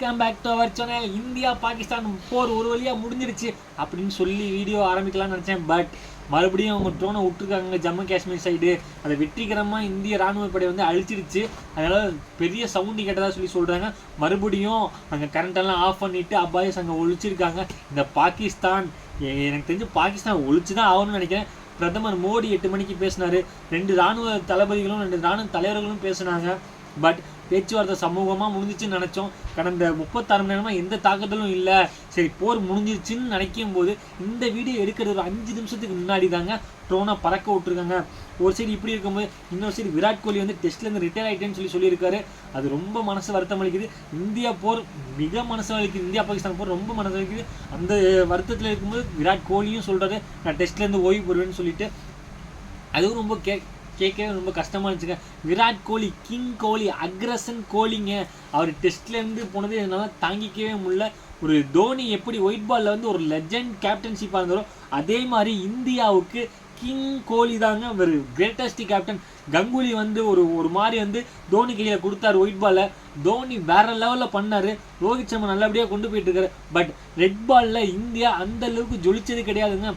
Welcome back to our channel. India Pakistan போர் ஒரு வழியாக முடிஞ்சிருச்சு அப்படின்னு சொல்லி வீடியோ ஆரம்பிக்கலாம்னு நினச்சேன். பட் மறுபடியும் அவங்க ட்ரோனை விட்டுருக்காங்க ஜம்மு காஷ்மீர் சைடு. அதை வெற்றிகரமாக இந்திய ராணுவ படை வந்து அழிச்சிருச்சு. அதனால் பெரிய சவுண்டு கேட்டதாக சொல்கிறாங்க. மறுபடியும் அங்கே கரண்டெல்லாம் ஆஃப் பண்ணிவிட்டு அப்பாயிஸ் அங்கே ஒழிச்சிருக்காங்க. இந்த பாகிஸ்தான் எனக்கு தெரிஞ்சு பாகிஸ்தான் ஒழிச்சு தான் ஆகணும்னு நினைக்கிறேன். பிரதமர் மோடி 8 மணிக்கு பேசினார். 2 இராணுவ தளபதிகளும் 2 இராணுவ தலைவர்களும் பேசினாங்க. பட் பேச்சுவார்த்தை சமூகமாக முடிஞ்சிச்சுன்னு நினச்சோம். கடந்த 36 மணி நேரமாக எந்த தாக்குதலும் இல்லை. சரி போர் முடிஞ்சிருச்சுன்னு நினைக்கும் போது இந்த வீடியோ எடுக்கிறது ஒரு 5 நிமிஷத்துக்கு முன்னாடி தாங்க ட்ரோனை பறக்க விட்டுருக்காங்க. ஒரு சைடு இப்படி இருக்கும்போது இன்னொரு சைடு விராட் கோலி வந்து டெஸ்ட்லேருந்து ரிட்டையர் ஆகிட்டேன்னு சொல்லியிருக்காரு. அது ரொம்ப மனசு வருத்தம் அளிக்குது. இந்தியா போர் மிக மனசு வலிக்குது. இந்தியா பாகிஸ்தான் போர் ரொம்ப மனசு வலிக்குது. அந்த வருத்தத்தில் இருக்கும்போது விராட் கோலியும் சொல்கிறாரு நான் டெஸ்ட்லேருந்து ஓய்வு பெறுவேன்னு சொல்லிட்டு. அதுவும் ரொம்ப கேட்கவே ரொம்ப கஷ்டமாக இருந்துச்சுங்க. விராட் கோலி கிங் கோலி அக்ரஸன் கோலிங்க. அவர் டெஸ்ட்லேருந்து போனது என்னால் தாங்கிக்கவே முடியல. ஒரு தோனி எப்படி ஒயிட் பாலில் வந்து ஒரு லெஜண்ட் கேப்டன்ஷிப்பாக இருந்தாரோ அதே மாதிரி இந்தியாவுக்கு கிங் கோலி தாங்க ஒரு கிரேட்டஸ்ட் கேப்டன். கங்குலி வந்து ஒரு மாதிரி வந்து தோனி கையில் கொடுத்தாரு ஒயிட் பாலில். தோனி வேற லெவலில் பண்ணார். ரோஹித் சர்மா நல்லபடியாக கொண்டு போயிட்டு இருக்காரு. பட் ரெட் பாலில் இந்தியா அந்த அளவுக்கு ஜொலிச்சது கிடையாதுங்க.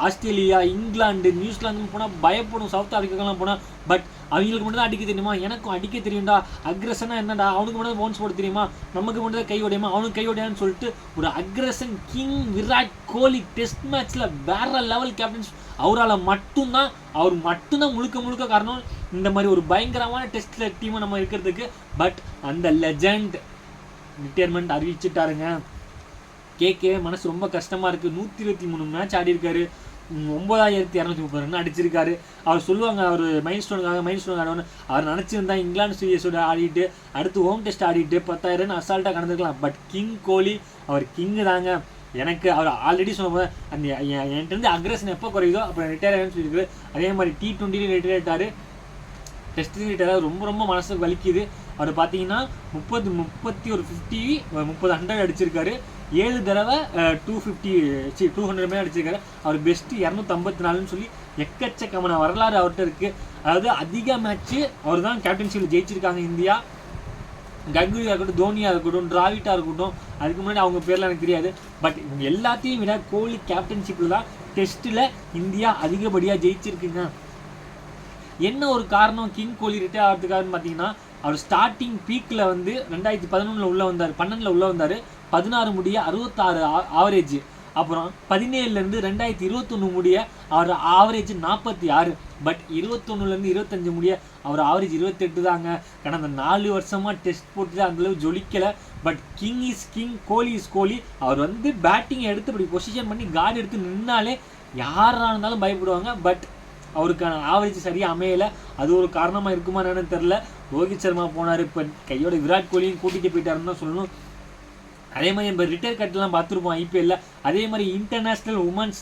ஆஸ்திரேலியா, இங்கிலாந்து, நியூசிலாந்து போனால் பயப்படும். சவுத் ஆஃப்ரிக்காலாம் போனால். பட் அவங்களுக்கு மட்டும் தான் அடிக்க தெரியுமா? எனக்கும் அடிக்க தெரியும்டா. அக்ரஸனா என்னடா? அவனுக்கு மட்டும் தான் பவுன்ஸ் போட தெரியுமா? நமக்கு மட்டும் தான் கை உடையுமா? அவனுக்கு கை உடையான்னு சொல்லிட்டு ஒரு அக்ரஸன் கிங் விராட் கோலி டெஸ்ட் மேட்ச்சில் வேற லெவல் கேப்டன்ஸ். அவர் மட்டும்தான் முழுக்க காரணம் இந்த மாதிரி ஒரு பயங்கரமான டெஸ்ட்டில் டீமை நம்ம இருக்கிறதுக்கு. பட் அந்த லெஜண்ட் ரிட்டையர்மெண்ட் அறிவிச்சுட்டாருங்க. கேட்கவே மனசு ரொம்ப கஷ்டமாக இருக்குது. 123 மேட்ச் ஆடி இருக்காரு. 9230 ரன் அடிச்சிருக்காரு. அவர் சொல்லுவாங்க அவர் மைல் ஸ்டோனுக்காக ஆடணும்னு. அவர் நினச்சிருந்தா இங்கிலாந்து சீரியஸோட ஆடிட்டு அடுத்து ஹோம் டெஸ்ட் ஆடிட்டு 10,000 ரன் அசால்ட்டாக கடந்துருக்கலாம். பட் கிங் கோலி அவர் கிங்கு தாங்க. எனக்கு அவர் ஆல்ரெடி சொன்ன அந்த என்கிட்ட அக்ரஸன் எப்போ குறையுதோ அப்புறம் ரிட்டையர் ஆகுன்னு சொல்லியிருக்காரு. அதே மாதிரி T20 ரிட்டையர் ஆகிட்டார். டெஸ்ட் ரிட்டையர் ரொம்ப மனசுக்கு வலிக்குது. அவர் பார்த்தீங்கன்னா 30 100 அடிச்சிருக்காரு. 7 தடவை 200 மேலே அடிச்சிருக்காரு. அவர் பெஸ்ட்டு 254ன்னு சொல்லி எக்கச்சக்கமான வரலாறு அவர்கிட்ட இருக்குது. அதாவது அதிக மேட்ச்சு அவர் தான் கேப்டன்ஷிப்பில் ஜெயிச்சிருக்காங்க இந்தியா. கங்குலியாக இருக்கட்டும், தோனியாக இருக்கட்டும், டிராவிட்டாக இருக்கட்டும், அதுக்கு முன்னாடி அவங்க பேர்லாம் எனக்கு தெரியாது. பட் இவங்க எல்லாத்தையும் விட கோலி கேப்டன்ஷிப்பில் தான் டெஸ்ட்டில் இந்தியா அதிகப்படியாக ஜெயிச்சிருக்குங்க. என்ன ஒரு காரணம் கிங் கோலி ரிட்டையர் ஆகிறதுக்காகன்னு பார்த்தீங்கன்னா அவர் ஸ்டார்டிங் பீக்கில் வந்து 2011 உள்ளே வந்தார். 12 உள்ளே வந்தார். 16 முடிய 66 ஆவரேஜ். அப்புறம் 17லேருந்து 2021 முடிய அவர் ஆவரேஜ் 46. பட் 21லேருந்து 25 முடிய அவர் ஆவரேஜ் 28 தாங்க. கடந்த 4 வருஷமாக டெஸ்ட் போட்டு அந்தளவு ஜொலிக்கலை. But king is king, Kohli is Kohli. அவர் வந்து பேட்டிங்கை எடுத்து இப்படி பொசிஷன் பண்ணி கார்டு எடுத்து நின்னாலே யாராக இருந்தாலும் பயப்படுவாங்க. பட் அவருக்கான ஆவரேஜ் சரியாக அமையலை. அது ஒரு காரணமாக இருக்குமா என்னன்னு தெரில. ரோஹித் சர்மா போனார். இப்போ கையோட விராட் கோலியும் கூட்டிகிட்டு போயிட்டாருன்னு தான் சொல்லணும். அதே மாதிரி நம்ம ரிட்டையர் கட்டெலாம் பார்த்துருப்போம் ஐபிஎல்ல. அதே மாதிரி இன்டர்நேஷ்னல் உமன்ஸ்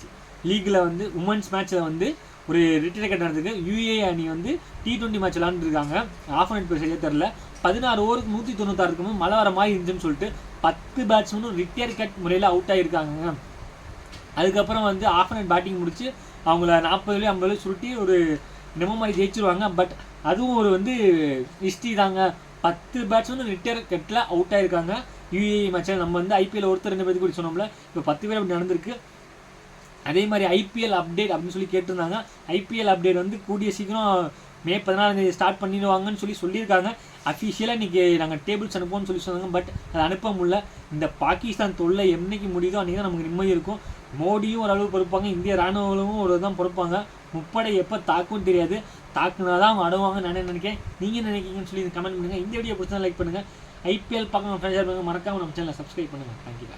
லீக்கில் வந்து உமன்ஸ் மேட்ச்சில் வந்து ஒரு ரிட்டையர் கட் நடந்திருக்கு. UAE அணி வந்து T20 மேட்ச் விளாண்டுருக்காங்க. ஆஃப் அண்ட் பேர் சரியாக தெரில. 16 ஓவருக்கு 196 இருக்கும்போது மழை வர மாதிரி இருந்துச்சுன்னு சொல்லிட்டு 10 பேட்ஸ்மேனும் ரிட்டையர் கட் முறையில் அவுட் ஆகியிருக்காங்க. அதுக்கப்புறம் வந்து ஆஃப் அண்ட் பேட்டிங் முடிச்சு அவங்கள 40 சுருட்டி ஒரு நம்ம மாதிரி ஜெயிச்சிருவாங்க. பட் அதுவும் ஒரு வந்து ஹிஸ்ட்ரி தாங்க. 10 பேட்ஸ்மேனும் ரிட்டையர் கட்டில் அவுட் ஆகிருக்காங்க UAE மேட்சில். நம்ம வந்து ஐபிஎல் ஒருத்தர் 2 பேருக்கு கூட சொன்னோம்ல. இப்போ 10 பேர் அப்படி நடந்திருக்கு. அதே மாதிரி ஐபிஎல் அப்டேட் அப்படின்னு சொல்லி கேட்டிருந்தாங்க. ஐபிஎல் அப்டேட் வந்து கூடிய சீக்கிரம் May 14 ஸ்டார்ட் பண்ணிடுவாங்கன்னு சொல்லியிருக்காங்க. அஃபிஷியலாக இன்றைக்கி நாங்கள் டேபிள்ஸ் அனுப்போம்னு சொன்னாங்க. பட் அதை அனுப்ப முடியல. இந்த பாகிஸ்தான் தொல்லை என்னைக்கு முடியுதோ அன்றைக்கி தான் நமக்கு நிம்மதி இருக்கும். மோடியும் ஓரளவு பொறுப்பாங்க. இந்திய ராணுவங்களும் ஒரு தான் பொறுப்பாங்க. முப்படை எப்போ தாக்குன்னு தெரியாது. தாக்குனா தான் அவங்க அடங்குவாங்க நான் நினைக்கிறேன். நீங்கள் நினைக்கிறீங்கன்னு சொல்லி கமெண்ட் பண்ணுங்கள். இந்த வீடியோ பிடிச்சா லைக் பண்ணுங்கள். ஐபிஎல் பார்க்க மறக்காமல் நம்ம சேனலை சப்ஸ்கிரைப் பண்ணுங்கள். தேங்க்யூ.